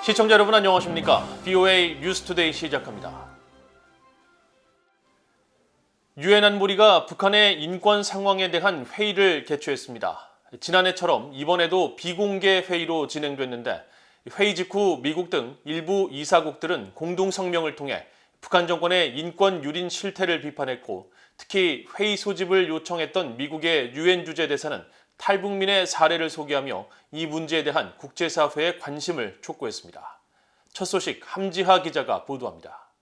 시청자 여러분 안녕하십니까? VOA 뉴스투데이 시작합니다. 유엔 안보리가 북한의 인권 상황에 대한 회의를 개최했습니다. 지난해처럼 이번에도 비공개 회의로 진행됐는데 회의 직후 미국 등 일부 이사국들은 공동 성명을 통해 북한 정권의 인권 유린 실태를 비판했고 특히 회의 소집을 요청했던 미국의 유엔 주재 대사는 탈북민의 사례를 소개하며 이 문제에 대한 국제사회의 관심을 촉구했습니다. 첫 소식 함지하 기자가 보도합니다.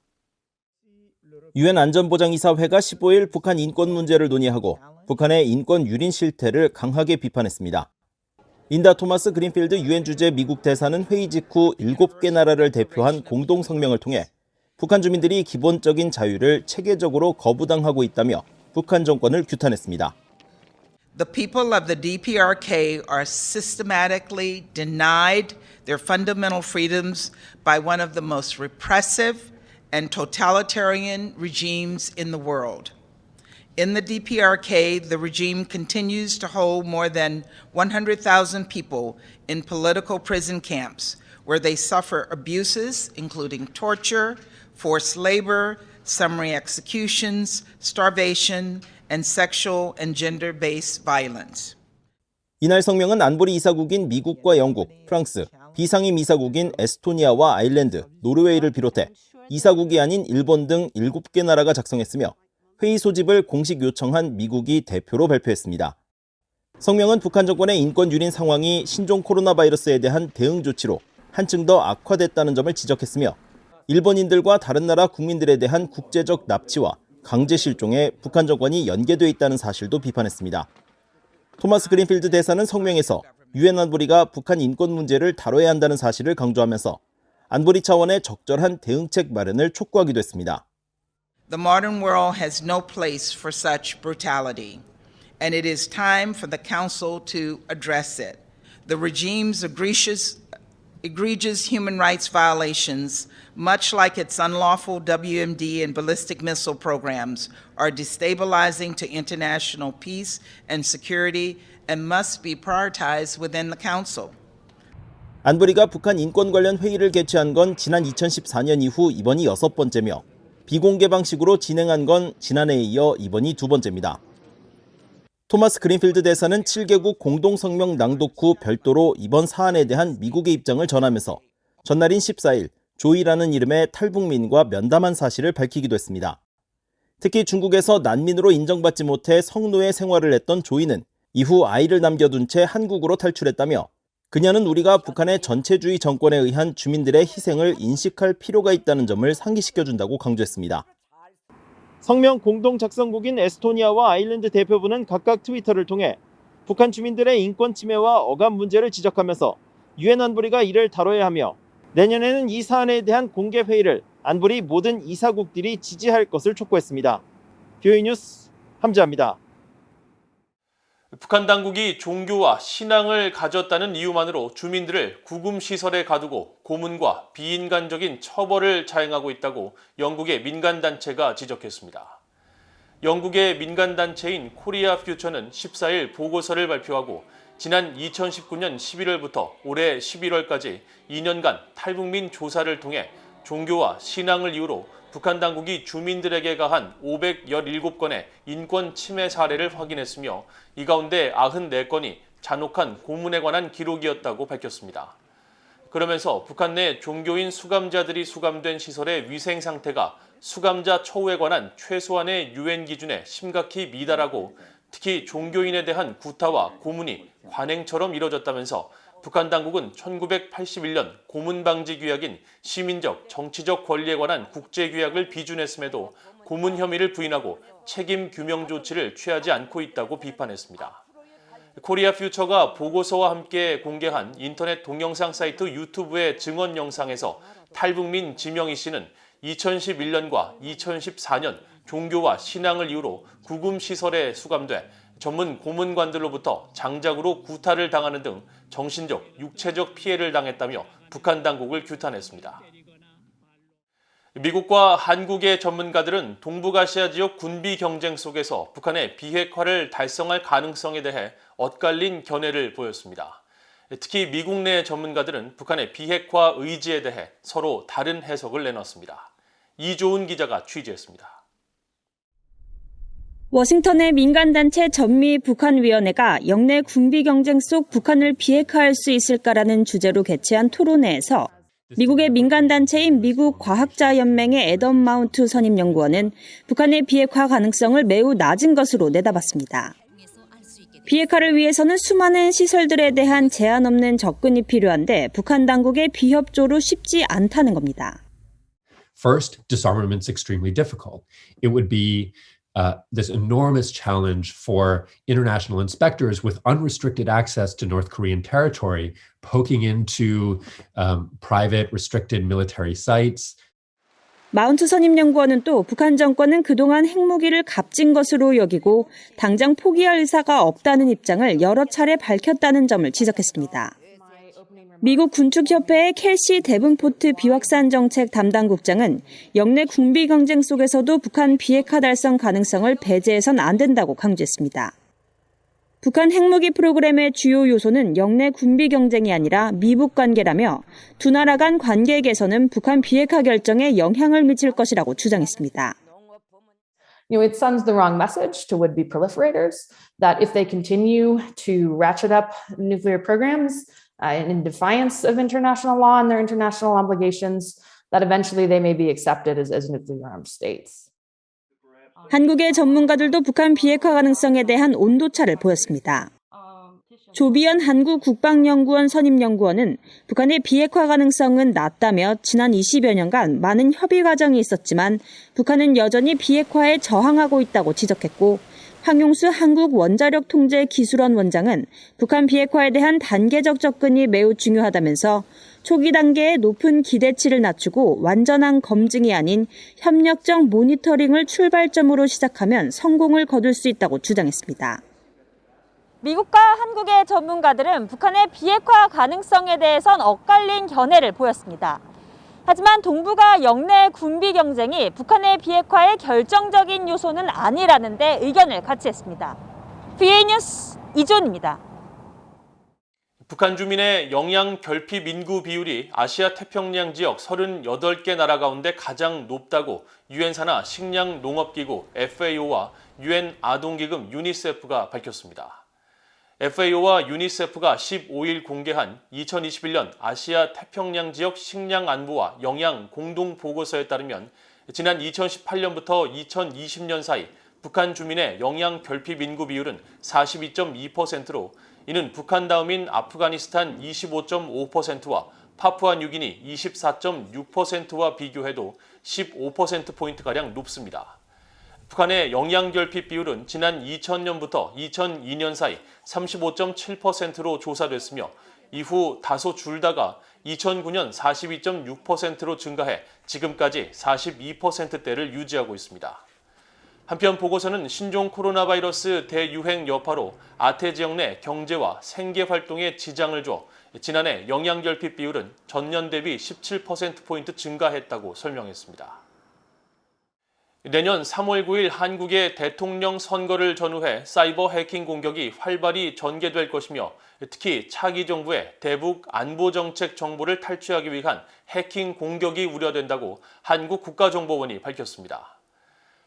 유엔 안전보장이사회가 15일 북한 인권 문제를 논의하고 북한의 인권 유린 실태를 강하게 비판했습니다. 린다 토마스 그린필드 유엔 주재 미국 대사는 회의 직후 7개 나라를 대표한 공동 성명을 통해 북한 주민들이 기본적인 자유를 체계적으로 거부당하고 있다며 북한 정권을 규탄했습니다. The people of the DPRK are systematically denied their fundamental freedoms by one of the most repressive and totalitarian regimes in the world. In the DPRK, the regime continues to hold more than 100,000 people in political prison camps where they suffer abuses, including torture, forced labor, summary executions, starvation, and sexual and gender-based violence. 이날 성명은 안보리 이사국인 미국과 영국, 프랑스, 비상임 이사국인 에스토니아와 아일랜드, 노르웨이를 비롯해 이사국이 아닌 일본 등 7개 나라가 작성했으며 회의 소집을 공식 요청한 미국이 대표로 발표했습니다. 성명은 북한 정권의 인권 유린 상황이 신종 코로나 바이러스에 대한 대응 조치로 한층 더 악화됐다는 점을 지적했으며 일본인들과 다른 나라 국민들에 대한 국제적 납치와 강제 실종에 북한 정권이 연계돼 있다는 사실도 비판했습니다. 토마스 그린필드 대사는 성명에서 유엔 안보리가 북한 인권 문제를 다뤄야 한다는 사실을 강조하면서 안보리 차원의 적절한 대응책 마련을 촉구하기도 했습니다. The modern world has no place for such brutality, and it is time for the Council to address it. The regime's egregious human rights violations, much like its unlawful WMD and ballistic missile programs, are destabilizing to international peace and security and must be prioritized within the Council. 안보리가 북한 인권 관련 회의를 개최한 건 지난 2014년 이후 이번이 6번째며 비공개 방식으로 진행한 건 지난해에 이어 이번이 2번째입니다. 토마스 그린필드 대사는 7개국 공동성명 낭독 후 별도로 이번 사안에 대한 미국의 입장을 전하면서 전날인 14일 조이라는 이름의 탈북민과 면담한 사실을 밝히기도 했습니다. 특히 중국에서 난민으로 인정받지 못해 성노예 생활을 했던 조이는 이후 아이를 남겨둔 채 한국으로 탈출했다며 그녀는 우리가 북한의 전체주의 정권에 의한 주민들의 희생을 인식할 필요가 있다는 점을 상기시켜준다고 강조했습니다. 성명 공동 작성국인 에스토니아와 아일랜드 대표부는 각각 트위터를 통해 북한 주민들의 인권 침해와 억압 문제를 지적하면서 유엔 안보리가 이를 다뤄야 하며 내년에는 이 사안에 대한 공개 회의를 안보리 모든 이사국들이 지지할 것을 촉구했습니다. VOA 뉴스 함지하입니다. 북한 당국이 종교와 신앙을 가졌다는 이유만으로 주민들을 구금시설에 가두고 고문과 비인간적인 처벌을 자행하고 있다고 영국의 민간단체가 지적했습니다. 영국의 민간단체인 코리아 퓨처는 14일 보고서를 발표하고 지난 2019년 11월부터 올해 11월까지 2년간 탈북민 조사를 통해 종교와 신앙을 이유로 북한 당국이 주민들에게 가한 517건의 인권 침해 사례를 확인했으며 이 가운데 94건이 잔혹한 고문에 관한 기록이었다고 밝혔습니다. 그러면서 북한 내 종교인 수감자들이 수감된 시설의 위생 상태가 수감자 처우에 관한 최소한의 유엔 기준에 심각히 미달하고 특히 종교인에 대한 구타와 고문이 관행처럼 이뤄졌다면서 북한 당국은 1981년 고문 방지 규약인 시민적, 정치적 권리에 관한 국제규약을 비준했음에도 고문 혐의를 부인하고 책임 규명 조치를 취하지 않고 있다고 비판했습니다. 코리아 퓨처가 보고서와 함께 공개한 인터넷 동영상 사이트 유튜브의 증언 영상에서 탈북민 지명희 씨는 2011년과 2014년 종교와 신앙을 이유로 구금시설에 수감돼 전문 고문관들로부터 장작으로 구타를 당하는 등 정신적, 육체적 피해를 당했다며 북한 당국을 규탄했습니다. 미국과 한국의 전문가들은 동북아시아 지역 군비 경쟁 속에서 북한의 비핵화를 달성할 가능성에 대해 엇갈린 견해를 보였습니다. 특히 미국 내 전문가들은 북한의 비핵화 의지에 대해 서로 다른 해석을 내놨습니다. 이조은 기자가 취재했습니다. 워싱턴의 민간단체 전미 북한위원회가 영내 군비 경쟁 속 북한을 비핵화할 수 있을까라는 주제로 개최한 토론회에서 미국의 민간단체인 미국 과학자연맹의 애덤 마운트 선임연구원은 북한의 비핵화 가능성을 매우 낮은 것으로 내다봤습니다. 비핵화를 위해서는 수많은 시설들에 대한 제한 없는 접근이 필요한데 북한 당국의 비협조로 쉽지 않다는 겁니다. First, disarmament's extremely difficult. It would be this enormous challenge for international inspectors with unrestricted access to North Korean territory, poking into private restricted military sites. 마운트 선임연구원은 또 북한 정권은 그동안 핵무기를 값진 것으로 여기고 당장 포기할 의사가 없다는 입장을 여러 차례 밝혔다는 점을 지적했습니다. 미국 군축협회의 켈시 데븐포트 비확산 정책 담당국장은 영내 군비 경쟁 속에서도 북한 비핵화 달성 가능성을 배제해선 안 된다고 강조했습니다. 북한 핵무기 프로그램의 주요 요소는 영내 군비 경쟁이 아니라 미북 관계라며 두 나라 간 관계 개선은 북한 비핵화 결정에 영향을 미칠 것이라고 주장했습니다. It sends the wrong message to would-be proliferators that if they continue to ratchet up nuclear programs in defiance of international law and their international obligations, that eventually they may be accepted as nuclear-armed states. 한국의 전문가들도 북한 비핵화 가능성에 대한 온도차를 보였습니다. 조비연 한국국방연구원 선임연구원은 북한의 비핵화 가능성은 낮다며 지난 20여 년간 많은 협의 과정이 있었지만 북한은 여전히 비핵화에 저항하고 있다고 지적했고 황용수 한국원자력통제기술원 원장은 북한 비핵화에 대한 단계적 접근이 매우 중요하다면서 초기 단계의 높은 기대치를 낮추고 완전한 검증이 아닌 협력적 모니터링을 출발점으로 시작하면 성공을 거둘 수 있다고 주장했습니다. 미국과 한국의 전문가들은 북한의 비핵화 가능성에 대해선 엇갈린 견해를 보였습니다. 하지만 동북아 영내 군비 경쟁이 북한의 비핵화의 결정적인 요소는 아니라는 데 의견을 같이 했습니다. BA 뉴스 이존입니다. 북한 주민의 영양 결핍 인구 비율이 아시아 태평양 지역 38개 나라 가운데 가장 높다고 유엔 산하 식량 농업기구 FAO와 유엔 아동기금 유니세프가 밝혔습니다. FAO와 유니세프가 15일 공개한 2021년 아시아 태평양 지역 식량 안보와 영양 공동 보고서에 따르면 지난 2018년부터 2020년 사이 북한 주민의 영양 결핍 인구 비율은 42.2%로 이는 북한 다음인 아프가니스탄 25.5%와 파푸아뉴기니 24.6%와 비교해도 15%포인트가량 높습니다. 북한의 영양결핍 비율은 지난 2000년부터 2002년 사이 35.7%로 조사됐으며 이후 다소 줄다가 2009년 42.6%로 증가해 지금까지 42%대를 유지하고 있습니다. 한편 보고서는 신종 코로나 바이러스 대유행 여파로 아태 지역 내 경제와 생계 활동에 지장을 줘 지난해 영양결핍 비율은 전년 대비 17%포인트 증가했다고 설명했습니다. 내년 3월 9일 한국의 대통령 선거를 전후해 사이버 해킹 공격이 활발히 전개될 것이며 특히 차기 정부의 대북 안보정책 정보를 탈취하기 위한 해킹 공격이 우려된다고 한국국가정보원이 밝혔습니다.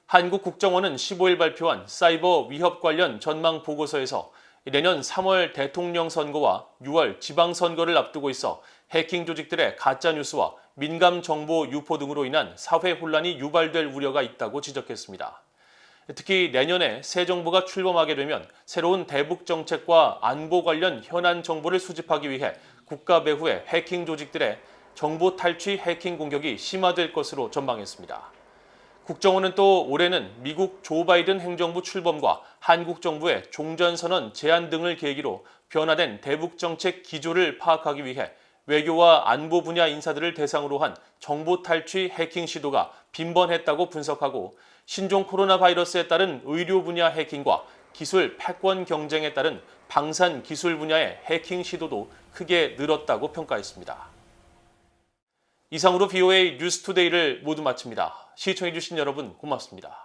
한국국정원은 15일 발표한 사이버 위협 관련 전망 보고서에서 내년 3월 대통령 선거와 6월 지방선거를 앞두고 있어 해킹 조직들의 가짜뉴스와 민감 정보 유포 등으로 인한 사회 혼란이 유발될 우려가 있다고 지적했습니다. 특히 내년에 새 정부가 출범하게 되면 새로운 대북 정책과 안보 관련 현안 정보를 수집하기 위해 국가 배후의 해킹 조직들의 정보 탈취 해킹 공격이 심화될 것으로 전망했습니다. 국정원은 또 올해는 미국 조 바이든 행정부 출범과 한국 정부의 종전선언 제안 등을 계기로 변화된 대북 정책 기조를 파악하기 위해 외교와 안보 분야 인사들을 대상으로 한 정보 탈취 해킹 시도가 빈번했다고 분석하고 신종 코로나 바이러스에 따른 의료 분야 해킹과 기술 패권 경쟁에 따른 방산 기술 분야의 해킹 시도도 크게 늘었다고 평가했습니다. 이상으로 BOA 뉴스투데이를 모두 마칩니다. 시청해주신 여러분 고맙습니다.